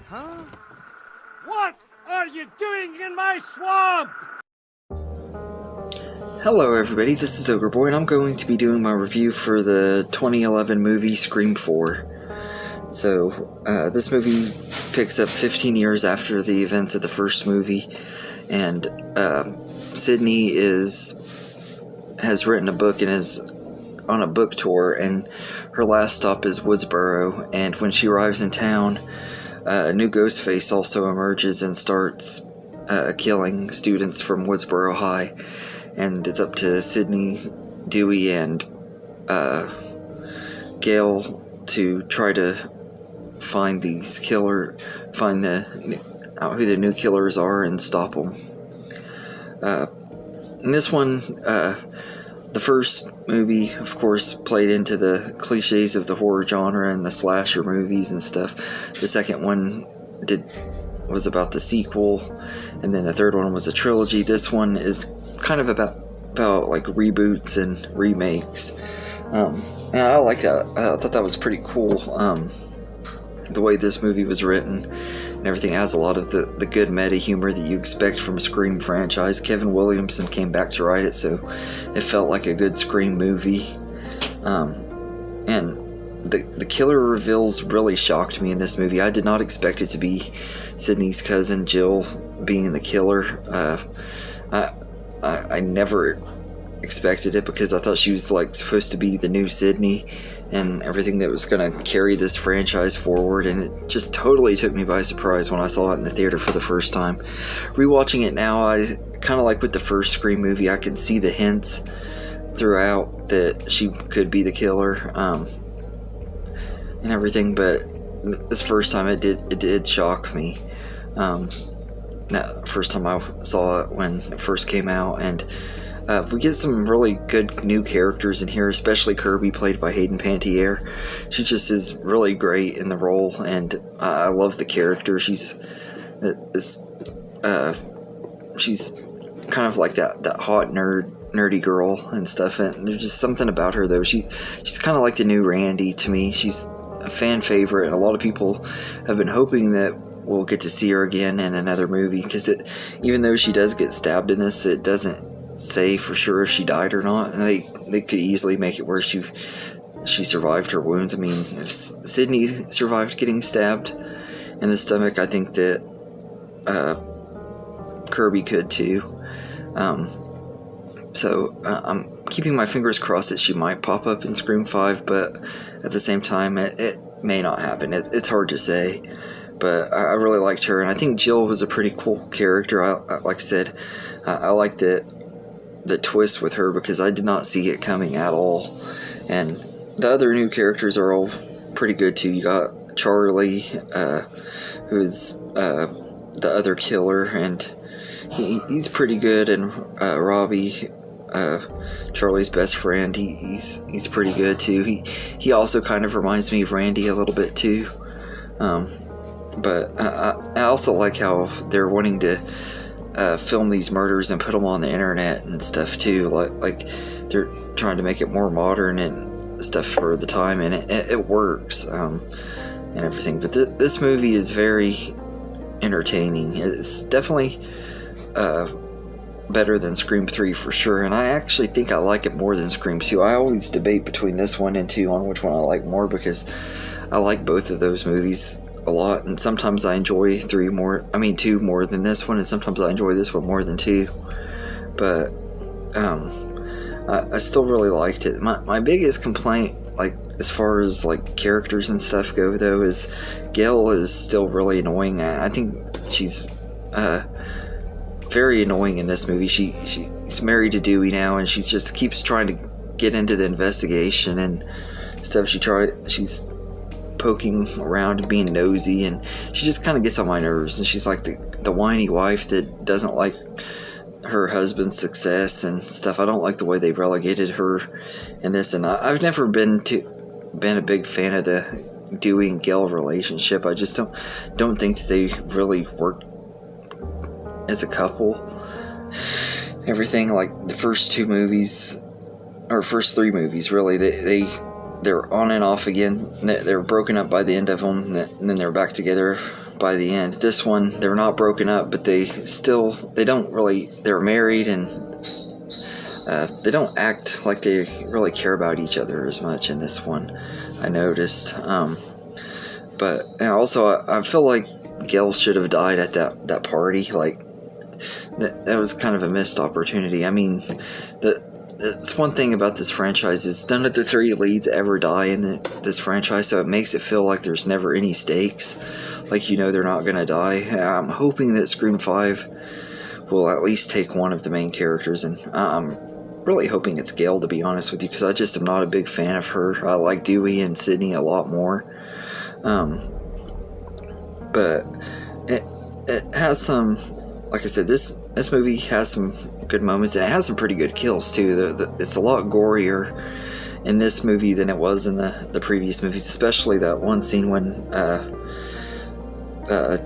Huh? What are you doing in my swamp? Hello everybody, this is Ogre Boy, and I'm going to be doing my review for the 2011 movie Scream 4. So, this movie picks up 15 years after the events of the first movie, and Sydney has written a book and is on a book tour, and her last stop is Woodsboro, and when she arrives in town, a new ghost face also emerges and starts killing students from Woodsboro High. And it's up to Sydney, Dewey, and Gail to try to find who the new killers are and stop them. In this one, the first movie, of course, played into the cliches of the horror genre and the slasher movies and stuff. The second one was about the sequel, and then the third one was a trilogy. This one is kind of about like reboots and remakes. And I like that. I thought that was pretty cool. The way this movie was written and everything has a lot of the good meta humor that you expect from a Scream franchise. Kevin Williamson came back to write it, so it felt like a good Scream movie. And the killer reveals really shocked me in this movie. I did not expect it to be Sydney's cousin Jill being the killer. I never expected it because I thought she was like supposed to be the new Sydney and everything that was going to carry this franchise forward, and it just totally took me by surprise when I saw it in the theater for the first time. Rewatching it now, I kind of like with the first Scream movie, I can see the hints throughout that she could be the killer. And everything, but this first time it did shock me. That first time I saw it when it first came out, and we get some really good new characters in here, especially Kirby, played by Hayden Panettiere. She just is really great in the role, and I love the character. She's kind of like that hot nerdy girl and stuff, and there's just something about her though. She's kind of like the new Randy to me. She's a fan favorite, and a lot of people have been hoping that we'll get to see her again in another movie, because even though she does get stabbed in this, it doesn't say for sure if she died or not, and they could easily make it where she survived her wounds. I mean, if Sydney survived getting stabbed in the stomach, I think that Kirby could too. So I'm keeping my fingers crossed that she might pop up in Scream 5, but at the same time, it may not happen. It's hard to say, but I really liked her, and I think Jill was a pretty cool character. Like I said, I liked the twist with her because I did not see it coming at all. And the other new characters are all pretty good too. You got Charlie, who's the other killer, and he's pretty good, and Robbie, Charlie's best friend, he's pretty good too. He also kind of reminds me of Randy a little bit too. But I also like how they're wanting to film these murders and put them on the internet and stuff too. Like they're trying to make it more modern and stuff for the time, and it works and everything. But this movie is very entertaining. It's definitely better than Scream 3 for sure, and I actually think I like it more than Scream 2. I always debate between this one and 2 on which one I like more, because I like both of those movies a lot, and sometimes I enjoy 2 more than this one, and sometimes I enjoy this one more than 2. But I still really liked it. My biggest complaint, like as far as like characters and stuff go though, is Gail is still really annoying. I think she's very annoying in this movie. She's married to Dewey now, and she just keeps trying to get into the investigation and stuff. She's poking around and being nosy, and she just kind of gets on my nerves, and she's like the whiny wife that doesn't like her husband's success and stuff. I don't like the way they relegated her in this, and I've never been a big fan of the Dewey and Gail relationship. I just don't think that they really work as a couple. Everything, like the first 2 movies, or first 3 movies really, they're on and off again. They're broken up by the end of them, and then they're back together by the end. This one, they're not broken up, but they're married, and they don't act like they really care about each other as much in this one, I noticed. But also, I feel like Gale should have died at that party. Like, that was kind of a missed opportunity. I mean, it's one thing about this franchise is none of the three leads ever die in this franchise, so it makes it feel like there's never any stakes. Like, you know, they're not gonna die. I'm hoping that Scream 5 will at least take one of the main characters, and I'm really hoping it's Gale, to be honest with you, because I just am not a big fan of her. I like Dewey and Sidney a lot more. But it has some, like I said, this movie has some good moments, and it has some pretty good kills too. It's a lot gorier in this movie than it was in the previous movies, especially that one scene when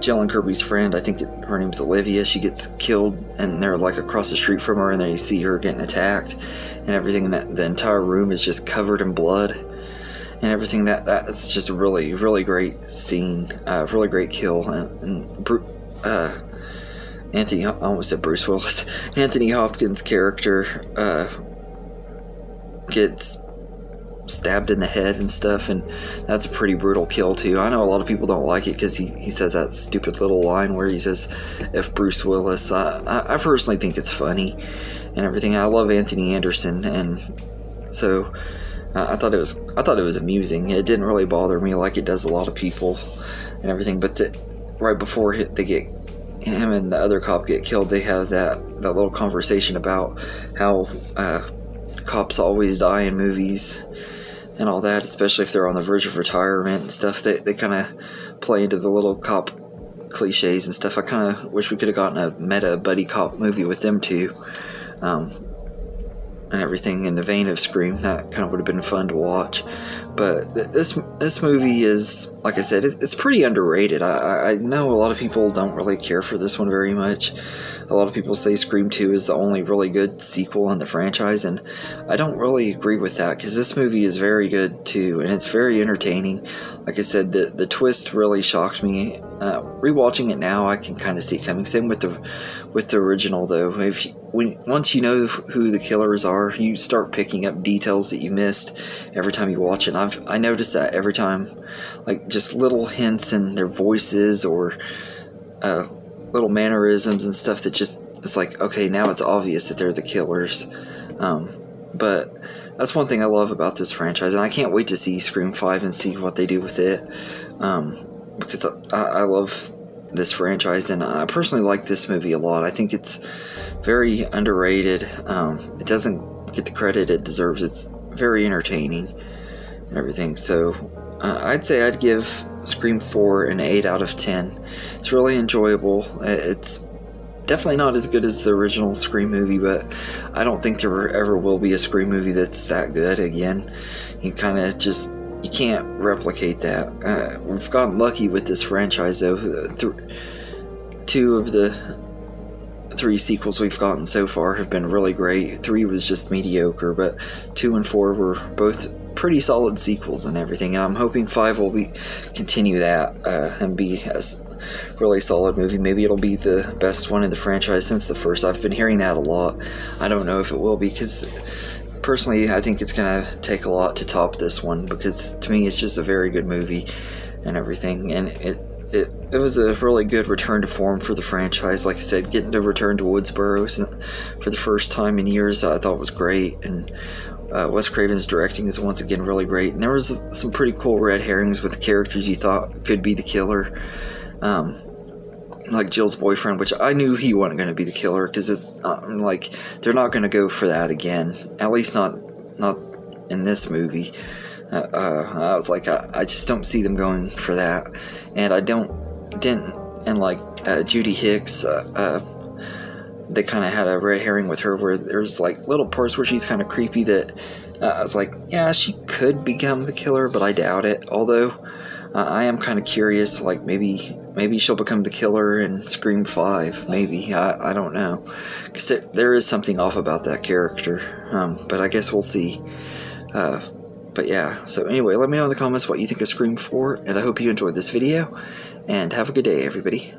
Jill and Kirby's friend, I think her name's Olivia, she gets killed, and they're like across the street from her, and then you see her getting attacked and everything, and the entire room is just covered in blood and everything. That's just a really, really great scene, really great kill. And Anthony, I almost said Bruce Willis, Anthony Hopkins' character gets stabbed in the head and stuff, and that's a pretty brutal kill too. I know a lot of people don't like it because he says that stupid little line where he says, "If Bruce Willis." I personally think it's funny and everything. I love Anthony Anderson, and so I thought it was amusing. It didn't really bother me like it does a lot of people and everything. But right before him and the other cop get killed, they have that little conversation about how cops always die in movies and all that, especially if they're on the verge of retirement and stuff. They kind of play into the little cop cliches and stuff. I kind of wish we could have gotten a meta buddy cop movie with them too, and everything in the vein of Scream. That kind of would have been fun to watch. But this movie is, like I said, it's pretty underrated. I know a lot of people don't really care for this one very much. A lot of people say Scream 2 is the only really good sequel in the franchise, and I don't really agree with that, because this movie is very good too, and it's very entertaining. Like I said, the twist really shocked me. Rewatching it now, I can kind of see it coming. Same with the original, though. Once you know who the killers are, you start picking up details that you missed every time you watch it. And I noticed that every time, like just little hints in their voices or little mannerisms and stuff that just, it's like, okay, now it's obvious that they're the killers. But that's one thing I love about this franchise, and I can't wait to see Scream 5 and see what they do with it, because I love this franchise, and I personally like this movie a lot. I think it's very underrated. It doesn't get the credit it deserves. It's very entertaining and everything. So I'd say I'd give Scream 4 an 8 out of 10. It's really enjoyable. It's definitely not as good as the original Scream movie, but I don't think there ever will be a Scream movie that's that good again. You can't replicate that. We've gotten lucky with this franchise, though. Two of the 3 sequels we've gotten so far have been really great. 3 was just mediocre, but 2 and 4 were both pretty solid sequels and everything. And I'm hoping 5 will continue that and be a really solid movie. Maybe it'll be the best one in the franchise since the first. I've been hearing that a lot. I don't know if it will be, because personally I think it's gonna take a lot to top this one, because to me it's just a very good movie and everything, and it was a really good return to form for the franchise. Like I said, getting to return to Woodsboro for the first time in years I thought was great, and Wes Craven's directing is once again really great, and there was some pretty cool red herrings with characters you thought could be the killer, like Jill's boyfriend, which I knew he wasn't going to be the killer, because it's like they're not going to go for that again, at least not in this movie. I was like, I just don't see them going for that, and Judy Hicks, they kind of had a red herring with her where there's like little parts where she's kind of creepy that I was like, yeah, she could become the killer, but I doubt it. Although I am kind of curious, like maybe she'll become the killer in Scream 5. Maybe, I don't know, because there is something off about that character. But I guess we'll see. But yeah, so anyway, let me know in the comments what you think of Scream 4, and I hope you enjoyed this video, and have a good day, everybody.